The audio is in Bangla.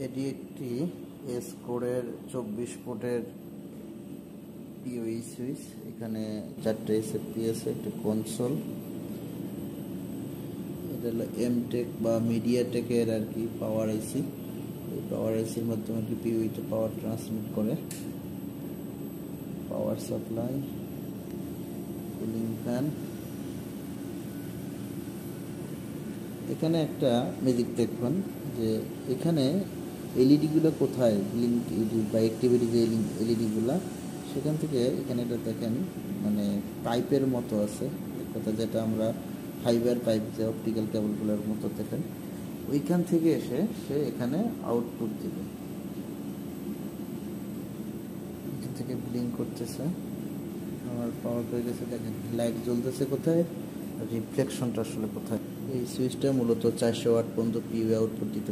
এটি একটি এস কোডের 24 পোর্টের পিওই সুইচ। এখানে 4টে এসএফপি আছে, একটা কনসোল। এটা হলো এমটেক বা মিডিয়াটেকের আর কি পাওয়ার আইসি। এই পাওয়ার আইসির মাধ্যমে কি পিওইতে পাওয়ার ট্রান্সমিট করে। Power supply, cooling fan. এখানে একটা ম্যাজিক দেখবেন যে এখানে এলইডিগুলো কোথায় ব্লিঙ্ক বা অ্যাক্টিভিটি যে এলইডিগুলো, সেখান থেকে এখানে এটা দেখেন মানে পাইপের মতো আছে, কথা যেটা আমরা ফাইবার পাইপ যে অপটিক্যাল কেবলগুলোর মতো দেখেন, ওইখান থেকে এসে সে এখানে আউটপুট দিবে। এখান থেকে ব্লিঙ্ক করতেছে, আমার পাওয়ার হয়ে গেছে। দেখেন লাইট জ্বলতেছে কোথায়, রিফ্লেকশনটা আসলে কোথায়। এই সুইচটা মূলত 400 ওয়াট পর্যন্ত পিওই আউটপুট দিতে